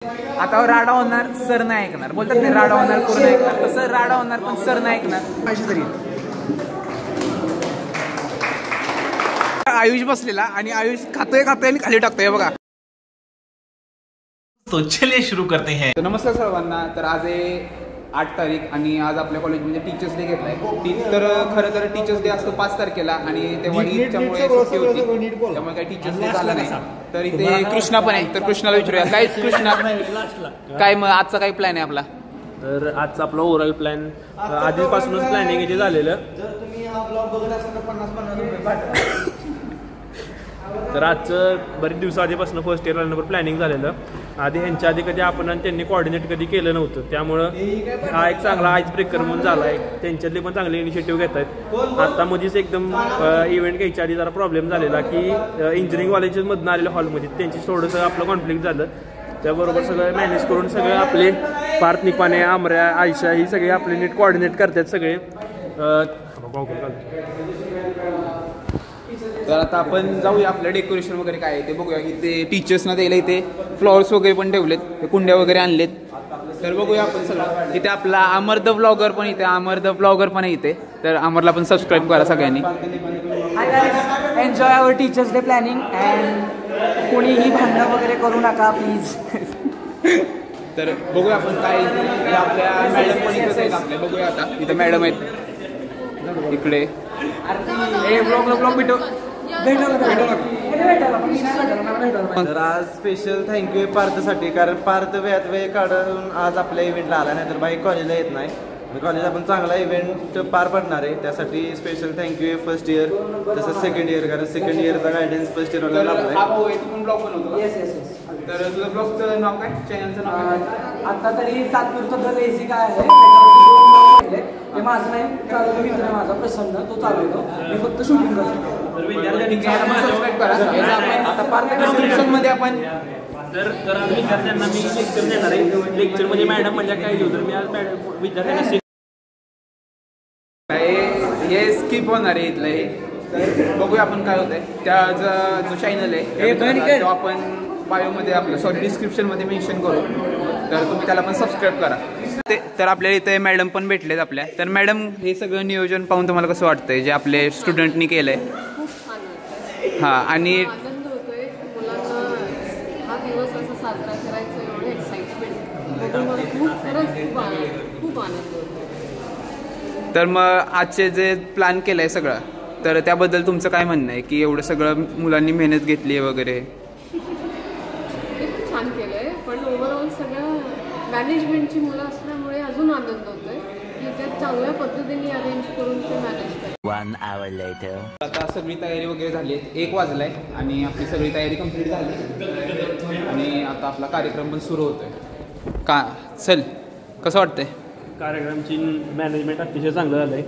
आता राडा होणार सर नाही ऐकणार, बोलतात नाही राडा होणार पूर्ण ऐकणार, तसं राडा होणार पण सर नाही ऐकणार. पाहिजे तरी आयुष बसलेला आणि आयुष खातोय आणि खाली टाकतोय बघा. तो चलिए शुरू करते हैं. नमस्कार सर्वांना. तर आज आहे 8 तारीख आणि आज आपल्या कॉलेजमध्ये टीचर्स डे घेतलाय. तर खरं तर टीचर्स डे असतो 5 तारखेला आणि तेव्हा ईदच्यामुळे सुट्टी होती, त्यामुळे काही टीचर्स डे झाला नाही. तर इथे कृष्णा पण आहे, तर कृष्णाला विचारूया. काय कृष्णा, काय मग आजचा काय प्लॅन आहे आपला? तर आजचा आपला ओव्हरऑल प्लॅन आधीपासूनच प्लॅनिंग इथे झालेलं. तर आजचं बरेच दिवसाआधीपासून फर्स्ट इयर आल्यानंतर प्लॅनिंग झालेलं. आधी ह्यांच्या आधी कधी आपण आणि त्यांनी कोऑर्डिनेट कधी केलं नव्हतं, त्यामुळं हा एक चांगला आईस ब्रेकर म्हणून झाला आहे. त्यांच्यातले पण चांगले इनिशिएटिव्ह घेत आहेत. आता मध्येच एकदम इव्हेंट घ्यायच्या आधी जरा प्रॉब्लेम झालेला की इंजिनिअरिंग कॉलेजेस मधून आलेल्या हॉलमध्ये त्यांची थोडंसं आपलं कॉन्फ्लिक्ट झालं. त्याबरोबर सगळं मॅनेज करून सगळं आपले पार्थ निपाने, आमऱ्या, आयशा ही सगळे आपले नीट कोऑर्डिनेट करतात सगळे. तर आता आपण जाऊया, आपलं डेकोरेशन वगैरे काय आहे ते बघूया. इथे टीचर्सना द्यायला इथे फ्लॉवर्स वगैरे पण ठेवलेत, कुंड्या वगैरे आणलेत. तर बघूया आपण सगळं. इथे आपला अमर द ब्लॉगर पण इथे, अमर द ब्लॉगर पण इथे. तर अमरला पण सबस्क्राईब करा सगळ्यांनी. Hi guys, enjoy our teachers day planning and कोणीही भांडणं वगैरे करू नका प्लीज. तर बघूया आपण काय. आपल्या मॅडम पण इथेच आहेत आपल्या, बघूया आता. इथं मॅडम आहेत इकडे. ब्लॉग भेटो. तर आज स्पेशल थँक्यू आहे पार्थसाठी, कारण पार्थ वेळ काढून आज आपल्या इव्हेंटला आला नाही तर बाई कॉलेजला येत नाही. कॉलेजला पण चांगला इव्हेंट पार पडणार आहे, त्यासाठी स्पेशल थँक्यू आहे फर्स्ट इयर तसंच सेकंड इयर, कारण सेकंड इयरचा गायडन्स फर्स्ट इयरला लागला. तर तुझं ब्लॉगचं नाव काय, चॅनलचं नाव काय? आता तरी तात्पुरतं द लेझी काय आहे, त्याच्यावरती 2 ब्लॉग ते माझं नाही चालू, मित्र आहे माझा प्रसन्न, तो चालवतो, मी फक्त शूटिंग करतो. सबस्क्राईब करा. आता पार्थ डिस्क्रिप्शनमध्ये आपण विद्यार्थ्यांना मी लेक्चर देणार आहे. लेक्चर म्हणजे मॅडम म्हणजे काय घेऊ, तर मी आज मॅडम विद्यार्थ्यांना हे स्किप होणार आहे इथलं हे. तर बघूया आपण काय होतंय. त्या जो चॅनल आहे तो आपण बायोमध्ये आपलं डिस्क्रिप्शनमध्ये मेन्शन करू, तर तुम्ही त्याला पण सबस्क्राईब करा. तर आपल्याला इथे मॅडम पण भेटलेत आपल्या. तर मॅडम, हे सगळं नियोजन पाहून तुम्हाला कसं वाटतंय जे आपले स्टुडंटनी केलंय? हां, आणि आनंद होतोय मुलांना हा दिवस असा साजरा करायचा, एवढं एक्साइटमेंट खूप आनंद होतो. तर मग आजचे जे प्लॅन केलंय सगळं, तर त्याबद्दल तुमचं काय म्हणणं आहे की एवढं सगळं मुलांनी मेहनत घेतली आहे वगैरे? छान केलंय, पण ओव्हरऑल सगळ्या मॅनेजमेंटची मुलं असल्यामुळे अजून आनंद होतोय की त्यात चांगल्या पद्धतीने अरेंज करून ते मॅनेज करतात. 1 hour later. आता सगळी तयारी वगैरे झाली आहे, 1 वाजलाय आणि आपली सगळी तयारी कंप्लीट झाली आणि आता आपला कार्यक्रम पण सुरू होतोय. का चल, कसं वाटतंय? कार्यक्रमची मॅनेजमेंट अतिशय चांगलं झालं आहे.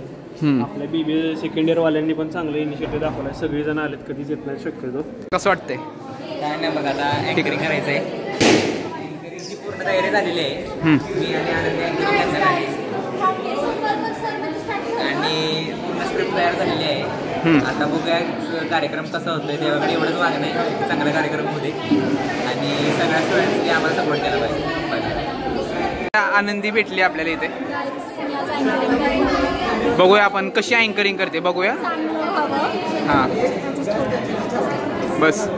आपल्या BBA सेकंड इयरवाल्यांनी पण चांगलं इनिशिएटिव्ह दाखवला आहे. सगळेजण आलेत, कधीच येत नाही शक्यतो. कसं वाटतंय? काय नाही बघा, आता अँकरिंग करायचं आहे. अँकरिंगची पूर्ण तयारी झालेली आहे. मी आणि आनंदी अँकरिंग करणार आहे आणि पूर्ण स्क्रिप्ट तयार झालेली आहे. आता बघूया कार्यक्रम कसा होतोय, तेव्हाकडे एवढंच वागणं आहे. चांगला कार्यक्रम होते आणि सगळ्या स्टुडंट्सनी आम्हाला सपोर्ट केला पाहिजे. आनंदी भेटली आपल्याला इथे. बघूया आपण कशी अँकरिंग करते, बघूया. हां, बस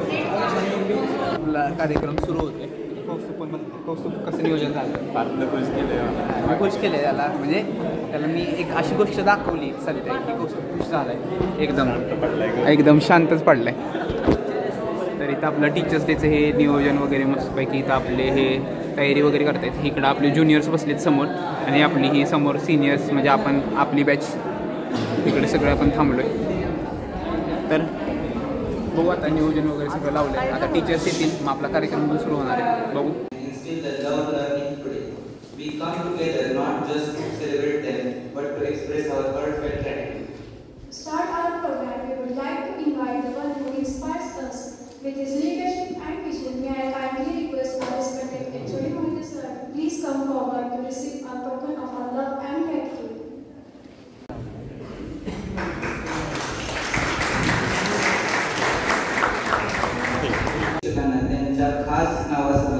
कार्यक्रम सुरू होते. कौस्तुभ कसं नियोजन झालं? पार्थ खुश केलं, मी खुश केलं त्याला. म्हणजे त्याला मी एक अशी गोष्ट दाखवली सध्या की कौस्तुभ खुश झालाय, एकदम शांतच पडलाय. तर इथं आपलं टीचर्स डेचं हे नियोजन वगैरे मस्तपैकी इथं आपले हे तयारी वगैरे करतायत. इकडं आपले ज्युनियर्स बसलेत समोर आणि आपली ही समोर सिनियर्स, म्हणजे आपण आपली बॅच इकडे सगळं आपण थांबलोय. तर बघू आता नियोजन वगैरे सगळं लावलं आहे. आता टीचर्स येतील, मग आपला कार्यक्रम पण सुरू होणार आहे. बघू. With his leadership and vision, may I kindly request our respected HOD Mohit sir, please come forward to receive a token of our love and gratitude. त्यांच्या खास नावासह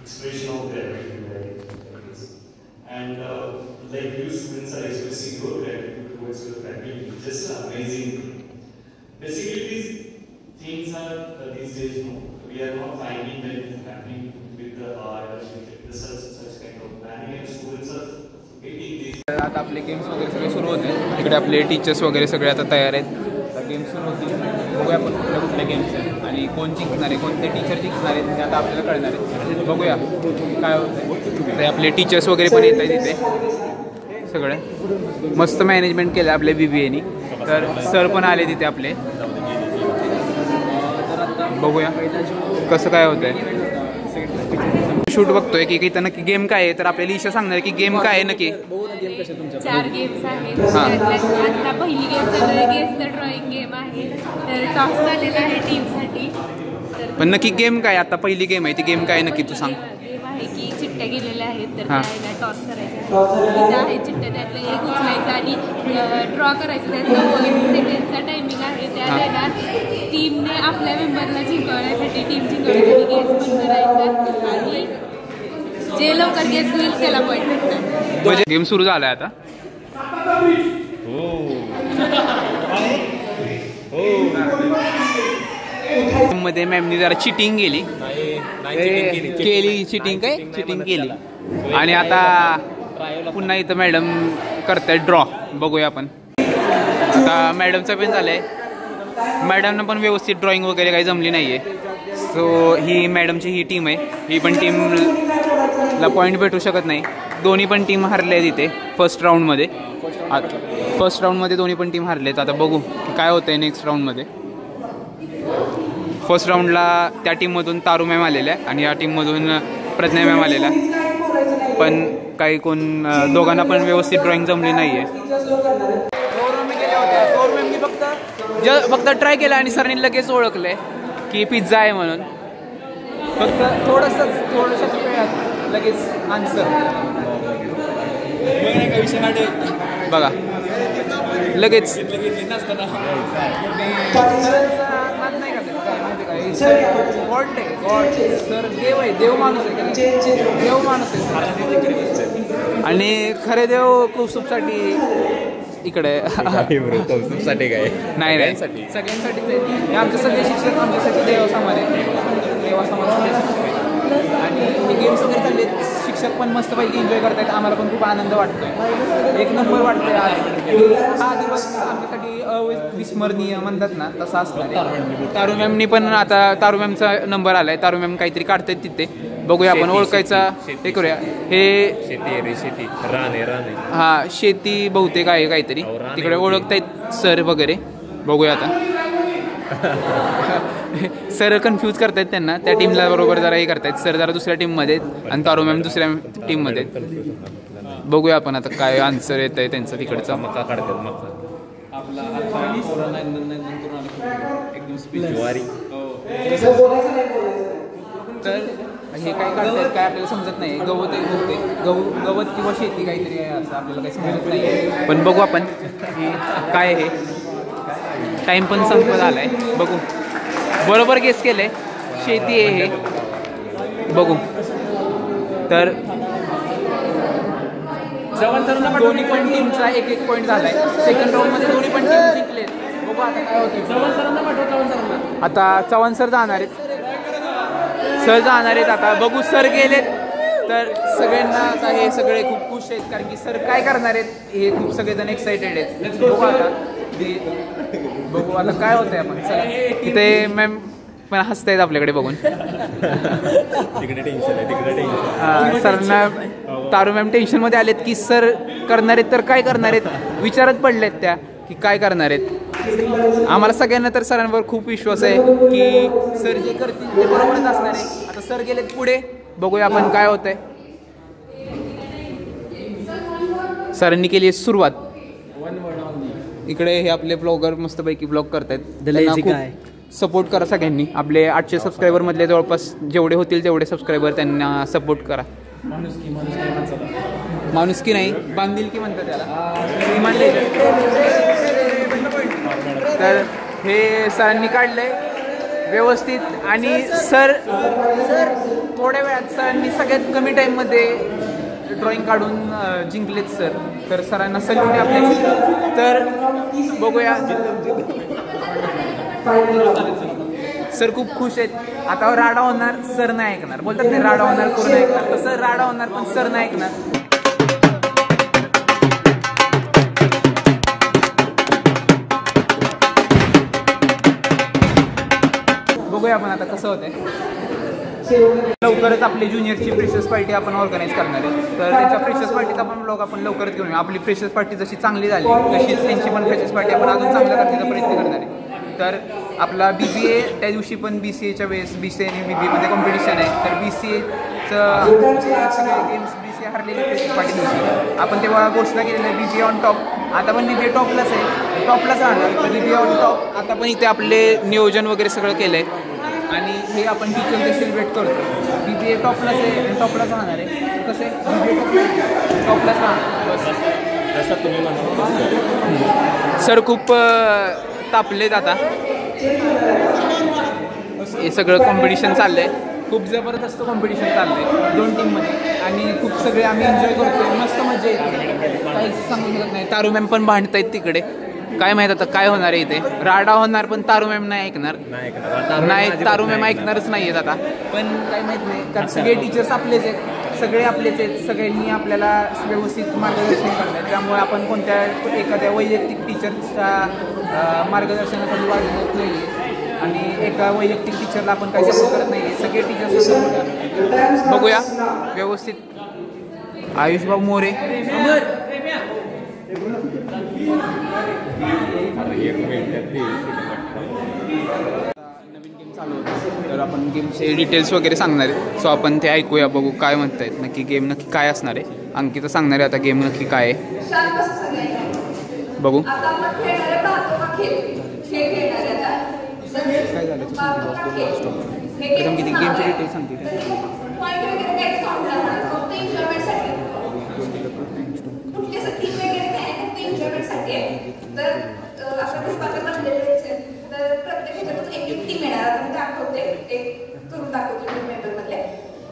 expression of gratitude, and like you students are expressing your gratitude towards your family, just amazing. Basically, these things are these days, no, we are not finding that it is happening with the art, with the such kind of planning, and students are getting these. आता आपले games वगैरे सगळे सुरू होते. इकडे आपले teachers वगैरे सगळे आता तयार आहेत. आता गेम्स सुरू होतील. बघूया आपण कुठल्या कुठल्या गेम्स आहेत आणि कोण जिंकणार आहे, कोणते टीचर जिंकणार आहेत ते आता आपल्याला कळणार आहे. बघूया काय होतं. ते आपले टीचर्स वगैरे पण येत आहेत इथे सगळे. मस्त मॅनेजमेंट केलं आपल्या BBAनी. तर सर पण आले तिथे आपले. बघूया कसं काय होतंय. शूट बघतोय की इथं नक्की गेम काय आहे. तर आपल्याला ईशा सांगणार की गेम काय आहे नक्की. 4 गेम्स आहेत. आता पहिली गेम चालू आहे, गेस द ड्रॉइंग गेम आहे. तर टॉस झालेला आहे टीमसाठी. पण नक्की गेम काय आता पहिली गेम आहे ती गेम काय नक्की तू सांग. गेम आहे की चिट्ट्या गेलेल्या आहेत तर त्याला टॉस करायचा. इथं आहे चिट्ट्या, त्यातलं एक उचलायचं आणि ड्रॉ करायचं. त्यातलं 1 सेकंडचा टायमिंग आहे. त्या देणार टीमने आपल्या मेंबरला जिंकवण्यासाठी, टीम जिंकवण्यासाठी गेस पण करायचा आणि जे लवकर गेस होईल त्याला पॉईंट भेटणार. गेम सुरू झालाय आता. मध्ये मॅमनी जरा चिटिंग केली चिटिंग केली आणि आता पुन्हा इथं मॅडम करतायत ड्रॉ. बघूया आपण. आता मॅडमचं पण झालंय. मॅडमनं पण व्यवस्थित ड्रॉइंग वगैरे काही जमली नाही आहे. सो ही मॅडमची ही टीम आहे. ही पण टीमला पॉईंट भेटू शकत नाही. दोन्ही पण टीम हरले आहेत इथे फर्स्ट राऊंडमध्ये. दोन्ही पण टीम हरले आहेत. आता बघू काय होतं आहे नेक्स्ट राऊंडमध्ये. फर्स्ट राऊंडला त्या टीममधून तारू मॅम आलेल्या आहे आणि या टीममधून प्रज्ञा मॅम आलेल्या. पण काही कोण दोघांना पण व्यवस्थित ड्रॉइंग जमली नाही आहे. फक्त ट्राय केला आणि सरांनी लगेच ओळखलंय की पिझ्झा आहे म्हणून. फक्त थोडंसं वेळात लगेच आन्सर बघा लगेच. सर देव माणूस आहे. आणि खरे देव कौस्तुभसाठी इकडे कौस्तुभसाठी काय नाही सगळ्यांसाठी हे आमचे सगळे शिक्षक आमच्यासाठी देवासमान आहे. आणि हे गेम्स वगैरे चालले. शिक्षक पण मस्तपैकी एन्जॉय करतायत. आम्हाला पण खूप आनंद वाटतोय. एक नंबर वाटतोय आज. हा दिवस आमच्यासाठी अविस्मरणीय म्हणतात ना तसं असणार. तारू मॅमनी पण आता तारू मॅमचा नंबर आलाय. तारू मॅम काहीतरी काढतायत तिथे. बघूया आपण ओळखायचा हे करूया. हे शेती राणे हा शेती बहुतेक आहे काहीतरी तिकडे ओळखतायत सर वगैरे. बघूया आता. सर कन्फ्यूज करतायत त्यांना. त्या टीमला बरोबर जरा हे करतायत. सर जरा दुसऱ्या टीममध्ये आणि तारू मॅम दुसऱ्या टीममध्ये. बघूया आपण आता काय आन्सर येत आहे त्यांचं तिकडचा. मका काढतात मका तर हे काय काढतायत काय आपल्याला समजत नाही. गवत किंवा शेती काहीतरी आहे असं आपल्याला काही समजत नाही. पण बघू आपण काय हे. टाइम पण संपत आलाय. बघू बरोबर गेस केलंय. शेती आहे हे. बघू तर दोन्ही पण टीमचा 1-1 पॉईंट झालाय. सेकंड राऊंडमध्ये दोन्ही पण टीम जिंकलेत. बघू आता काय होतं. आता चव्हाण सर जाणार आहेत. आता बघू सर गेलेत तर सगळ्यांना आता हे सगळे खूप खुश आहेत कारण की सर काय करणार आहेत हे खूप सगळेजण एक्साइटेड आहेत. बघू आता काय होतंय आपण. इथे मॅम पण हसतायत आपल्याकडे बघून. सरांना तारू मॅम टेन्शनमध्ये आलेत की सर करणार आहेत तर काय करणार आहेत विचारत पडलेत त्या की काय करणार आहेत. आम्हाला सगळ्यांना तर सरांवर खूप विश्वास आहे की सर जे करतील ते बरोबरच असणार आहे. आता सर गेलेत पुढे. बघूया आपण काय होतंय. सरांनी केली सुरुवात. इकडे हे आपले ब्लॉगर मस्तपैकी ब्लॉग करतायत. सपोर्ट करा सगळ्यांनी. आपले 800 सबस्क्रायबर मधले जवळपास जेवढे होतील तेवढे सबस्क्रायबर त्यांना सपोर्ट करा. माणुसकी नाही बांधिलकी म्हणतात त्याला. तर हे सरांनी काढलंय व्यवस्थित आणि सर थोड्या वेळात सरांनी सगळ्यात कमी टाईममध्ये ड्रॉइंग काढून जिंकलेत सर. तर सरांना सल्यूट आहे आपल्या. तर बघूया, सर खूप खुश आहेत. आता राडा होणार, सर नाही ऐकणार. बोलतात नाही राडा होणार कोण नाही ऐकणार, तसं राडा होणार पण सर नाही ऐकणार. बघूया आपण आता कसं होतंय. लवकरच आपली ज्युनियरची फ्रेशर्स पार्टी आपण ऑर्गनाईज करणार आहे. तर त्यांच्या फ्रेशर्स पार्टीचा पण ब्लॉग आपण लवकरच घेऊन येऊ. आपली फ्रेशर्स पार्टी जशी चांगली झाली तशीच त्यांची पण फ्रेशर्स पार्टी आपण अजून चांगल्या करण्याचा प्रयत्न करणार आहे. तर आपला BBA त्या दिवशी पण BCAच्या वेळेस BCA आणि BBAमध्ये कॉम्पिटिशन आहे. तर BCAचं सगळे गेम्स BCA हरलेले फ्रेशर्स पार्टी दिवशी आपण तेव्हा घोषणा केलेलं आहे BBA ऑन टॉप. आता पण BBA टॉपलाच आहे, टॉपलाच राहणार. तर BBA ऑन टॉप आता पण इथे आपले नियोजन वगैरे सगळं केलं आहे आणि हे आपण टीचर डे सेलिब्रेट करतो. BBA टॉपलाच आहे आणि टॉपलाच राहणार आहे. कसं आहे BBA टॉपलाच राहणार बस तसं तुम्ही म्हणा. सर खूप तापलेत आता. हे सगळं कॉम्पिटिशन चाललं आहे, खूप जबरदस्त कॉम्पिटिशन चाललं आहे 2 टीममध्ये आणि खूप सगळे आम्ही एन्जॉय करतो. मस्त मजा येते, काहीच सांगू शकत नाही. तारू मॅम पण भांडत आहेत तिकडे. काय माहीत आता काय होणार आहे इथे. राडा होणार पण तारू मॅम नाही ऐकणार. नाही, तारू मॅम ऐकणारच नाही आहेत आता. पण काय माहीत नाही, कारण सगळे टीचर्स आपलेच आहेत, सगळे आपलेच आहेत. सगळ्यांनी आपल्याला व्यवस्थित मार्गदर्शन करतात. त्यामुळे आपण कोणत्या एखाद्या वैयक्तिक टीचरच्या मार्गदर्शनाखाली वाढत नाही आहे आणि एका वैयक्तिक टीचरला आपण काही सपोर्ट करत नाही आहे. सगळे टीचर्स बघूया व्यवस्थित. आयुषबाब मोरे नवीन गेम चालू होतं, तर आपण गेमचे डिटेल्स वगैरे सांगणार आहे. सो आपण ते ऐकूया, बघू काय म्हणतायत नक्की. गेम नक्की काय असणार आहे अंकिता सांगणार आहे आता गेम नक्की काय आहे. बघू काय झालं प्रथम किती गेमचे डिटेल्स सांगते.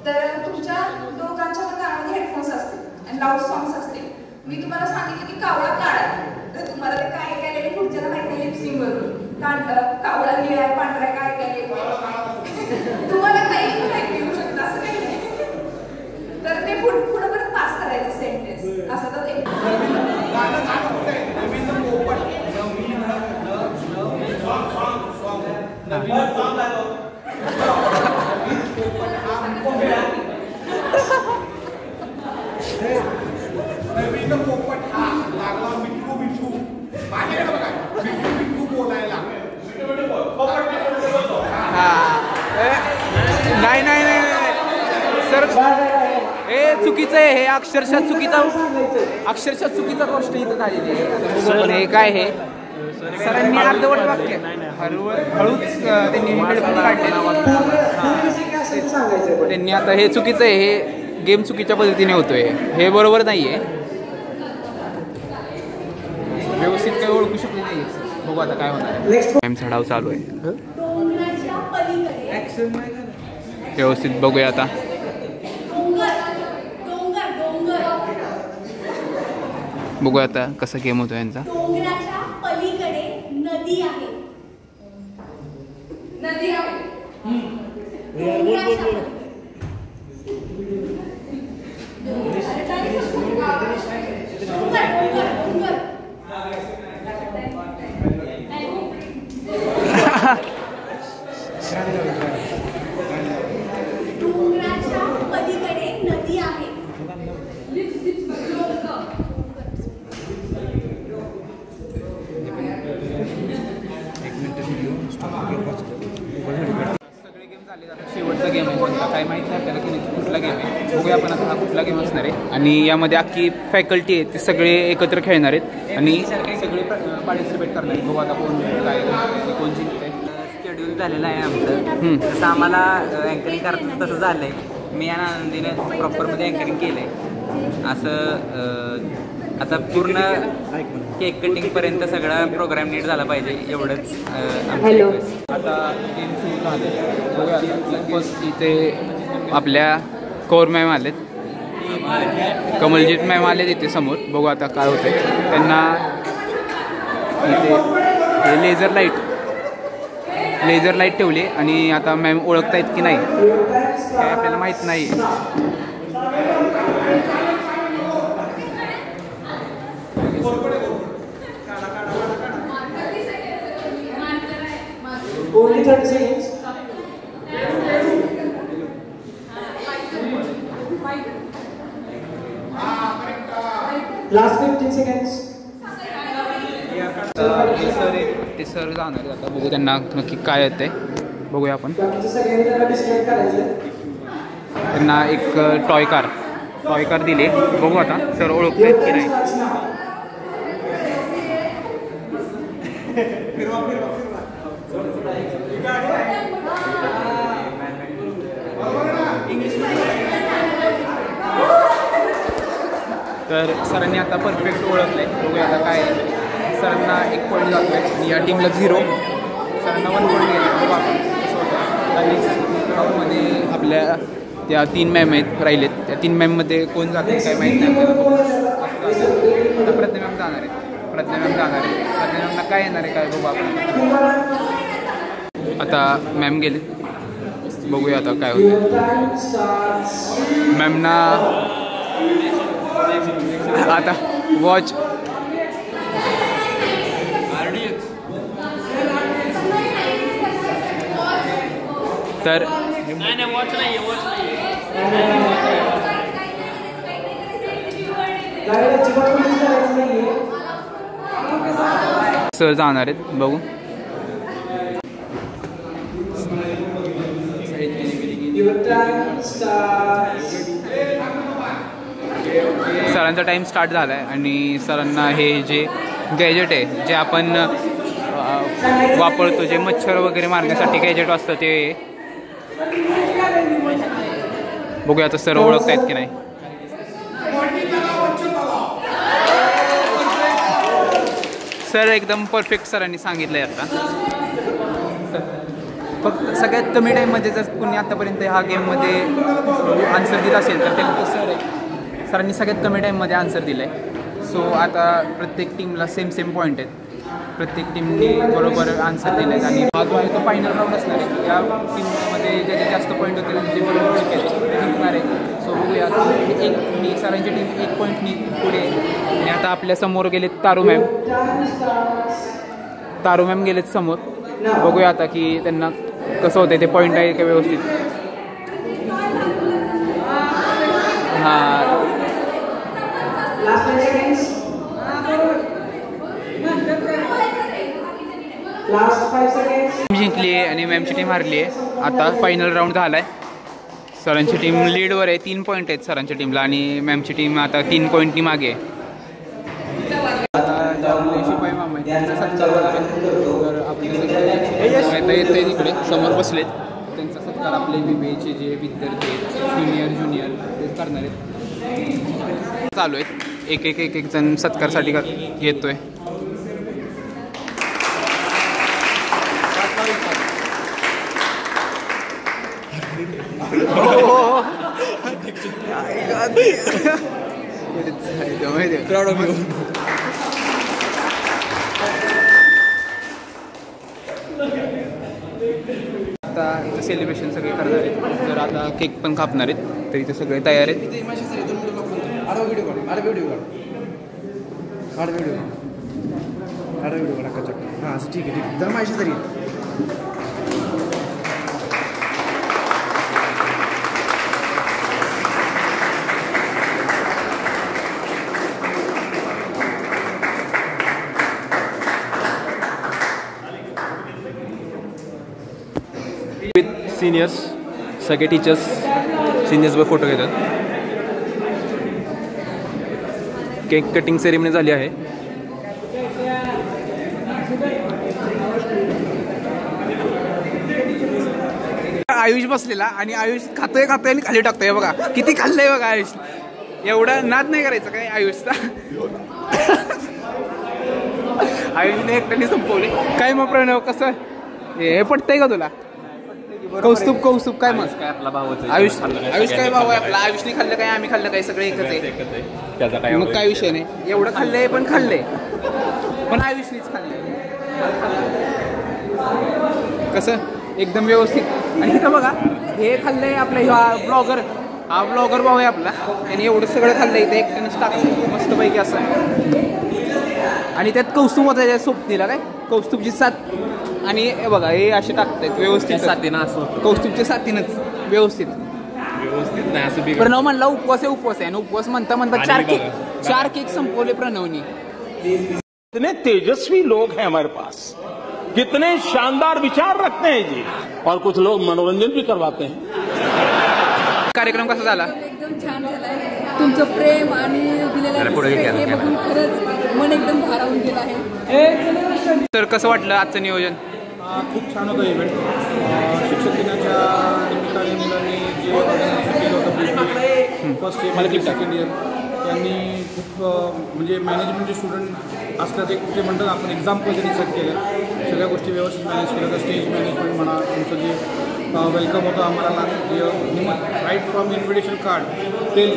तर तुमच्या दोघांच्या कानामध्ये हेडफोन्स असतील आणि लाऊड सॉंग्स असतील. मी तुम्हाला सांगितलं की कावळा काढा, तर तुम्हाला ते काय काय पुढच्याला माहिती लिपसिंग वरून कावळा निळा पांढरा काय काय तुम्हाला काही माहिती येऊ शकतं असं काही नाही. तर ते पुढे परत पास करायचं सेंटेन्स असं. तर एक नाही नाही नाही सर, हे चुकीचं आहे. हे अक्षरशः चुकीचा गोष्ट इथं झालेली आहे. हे काय हे सरांनी अर्धवट वाक्य हळूच त्यांनी हेडफोन काढले. त्यांनी आता हे चुकीचं आहे. हे गेम चुकीच्या पद्धतीने होतोय, हे बरोबर नाही आहे. व्यवस्थित काही ओळखू शकले नाही. बघू आता काय होणार आहे. गेमचा डाव चालू आहे, व्यवस्थित बघूया आता. बघूया आता कसा गेम होतो यांचा. डोंगराच्या पलीकडे नदी आहे. नदी आहे. डोंगराच्या पलीकडे नदी आहे. शेवटचा गेम आहे कोणता काय माहिती नाही आपल्याला की कुठला गेम आहे. बघूया आपण आता हा कुठला गेम असणार आहे. आणि यामध्ये अख्खी फॅकल्टी आहे ते सगळे एकत्र खेळणार आहेत आणि सगळे पार्टिसिपेट करणार आहेत. बघू आता कोण काय कोण जिंकतंय. शेड्यूल झालेलं आहे आमचं, तसं आम्हाला अँकरिंग करायचं तसं झालं आहे. मी आणि आनंदीने प्रॉपरमध्ये अँकरिंग केलं आहे. असं आता पूर्ण केक कटिंगपर्यंत सगळा प्रोग्राम नीट झाला पाहिजे एवढंच. आता गेम सुरू झाले. बघूया फर्स्ट इथे आपल्या कोर मॅम आलेत, कमलजीत मॅम आले तिथे समोर. बघू आता काय होतं. त्यांना इथे लेझर लाईट ठेवली आणि आता मॅम ओळखतायत की नाही काय आपल्याला माहीत नाही. Only 30 seconds. Last 15 seconds. ते सर जाणार आहेत आता. बघू त्यांना नक्की काय येते. बघूया आपण. त्यांना एक टॉय कार दिली. बघू आता सर ओळखतात की नाही. तर सरांनी आता परफेक्ट ओळखलं आहे. बघूया आता काय. सरांना 1 पॉईंट जातो आहे. या टीमला 0. सरांना 1 पॉईंट गेला. बघू आपण कसं होतं. आणि मध्ये आपल्या त्या 3 मॅम आहेत राहिलेत. त्या 3 मॅममध्ये कोण जाते काय माहीत नाही आपल्याला. आता प्रज्ञा मॅम जाणार आहे. प्रज्ञा मॅमना काय येणार आहे काय बघू आपण. आता मॅम गेले. बघूया आता काय होतं. मॅमना आता वॉच तर सर जाणार आहेत. बघू सरांचा टाइम स्टार्ट झाला आहे आणि सरांना हे जे गॅजेट आहे जे आपण वापरतो, जे मच्छर वगैरे मारण्यासाठी गॅजेट असतं ते बघूया आता सर ओळखतायत की नाही. सर एकदम परफेक्ट सरांनी सांगितलं आहे. आता फक्त सगळ्यात कमी टाईममध्ये जर कोणी आतापर्यंत ह्या गेममध्ये आन्सर दिला असेल तर ते फक्त सर आहे. सरांनी सगळ्यात कमी टाईममध्ये आन्सर दिलं आहे. सो आता प्रत्येक टीमला सेम पॉईंट आहेत. प्रत्येक टीमने बरोबर आन्सर दिले आहेत आणि हा जो आहे तो फायनल राऊंड असणार आहे. या टीममध्ये ज्याचे जास्त पॉईंट होतील म्हणजे बरोबर जिंकणार आहे. सो बघूया. सरांची टीम 1 पॉईंटनी पुढे. आणि आता आपल्या समोर गेलेत तारू मॅम गेलेत समोर. बघूया आता की त्यांना कसं होतं ते पॉईंट आहे का व्यवस्थित. हां जिंकली आहे आणि मॅमची टीम हारली आहे. आता फायनल राऊंड झाला आहे. सरांची टीम लीडवर आहे. 3 पॉईंट आहेत सरांच्या टीमला आणि मॅमची टीम आता 3 पॉईंटनी मागे आहे. आता ज्या आपले शिपाई मामा आहेत त्यांचा सत्कार तर आपले येते तिकडे समोर बसलेत. त्यांचा सत्कार आपले BBAचे जे विद्यार्थी आहेत ज्युनियर ते करणार आहेत. चालू आहेत. एक जण सत्कारसाठी येतोय. आता इथं सेलिब्रेशन सगळे करणार आहेत. तर आता केक पण कापणार आहेत. तर इथे सगळे तयार आहेत. हां ठीक आहे. जर माझी तरी विथ सिनियर्स सगळे टीचर्स सिनियर्सवर फोटो घेतात. केक कटिंग सेरेमनी झाली आहे. आयुष बसलेला आणि आयुष खातोय आणि खाली टाकतोय. बघा किती खाल्लंय बघा आयुष. एवढा नाद नाही करायचा काय आयुषचा. आयुषने एकट्याने संपवले. काय मग प्रणव कसं हे पटतंय का तुला. कौस्तुभ काय मग काय आपला भावच आयुष काय भाव आहे आपला आयुषने खाल्लं काय आम्ही खाल्लं काय सगळे एकच आहे त्याचा काय मग काय विषय नाही एवढं खाल्लंय पण खाल्लंय पण आयुषनीच खाल्लंय कसं एकदम व्यवस्थित आणि इथं बघा हे खाल्लंय आपलं ब्लॉगर भाऊ आहे आपला आणि एवढं सगळं खाल्लंय इथे एकट्यानंच टाकलं मस्तपैकी असं आणि त्यात कौस्तुभ होता त्याच्या सोबतीला काय कौस्तुभची साथ आणि हे बघा हे असे टाकतायत व्यवस्थित साथीनं असं कौस्तुभच्या साथीनंच व्यवस्थित नाही असं प्रणव म्हणला उपवास आहे आणि उपवास म्हणता चार केक संपवले प्रणवनी कितने तेजस्वी लोग हैं हमारे पास कितने शानदार विचार रखते हैं जी और कुछ लोग मनोरंजन भी करवाते हैं कार्यक्रम कसा झाला एकदम छान झालाय तुमचं प्रेम आणि दिलेलं हे बघून खरंच मन एकदम भारावून गेलं आहे तर कसं वाटलं आजचं नियोजन खूप छान होतं इव्हेंट शिक्षक दिनाच्या निमित्ताने मुलांनी जे ऑर्गनायझेशन केलं होतं फर्स्ट इयर सेकंड इयर त्यांनी खूप म्हणजे मॅनेजमेंटचे स्टुडंट असल्याचं एक ते म्हणतात आपण एक्झाम्पल त्यांनी सेट केलं सगळ्या गोष्टी व्यवस्थित मॅनेज केल्या तर स्टेज मॅनेजमेंट म्हणा तुमचं जे वेलकम होतं आम्हाला जे right from invitation card till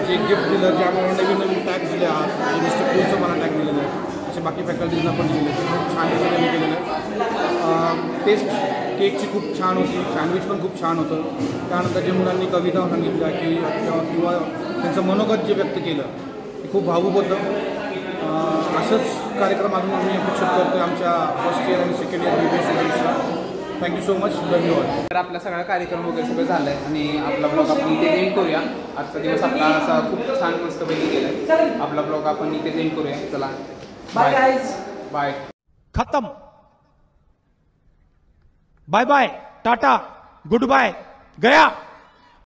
जे गिफ्ट दिलं जे आम्हाला नवीन टॅग दिले आहात जे मिस्टर पूलचं मला टॅग दिलेलं आहे असे बाकी फॅकल्टीजना पण दिलेलं आहे खूप छान पद्धतीने केलेलं आहे टेस्ट केकची खूप छान होती सँडविच पण खूप छान होतं त्यानंतर जे मुलांनी कविता सांगितल्या की किंवा त्यांचं मनोगत जे व्यक्त केलं ते खूप भावूक होतं असंच कार्यक्रम अजून आम्ही अपेक्षित करतो आमच्या फर्स्ट इयर आणि सेकंड इयर बीबीए स्टुडंट्सला थँक्यू सो मच धन्यवाद तर आपला सगळा कार्यक्रम वगैरे सगळं झालं आहे आणि आपला ब्लॉग आपण इथे एंड करूया आजचा दिवस आपला असा खूप छान मस्तपैकी गेला आहे आपला ब्लॉग आपण इथे एंड करूया चला बाय गाइस बाय खत्म bye bye tata good bye गया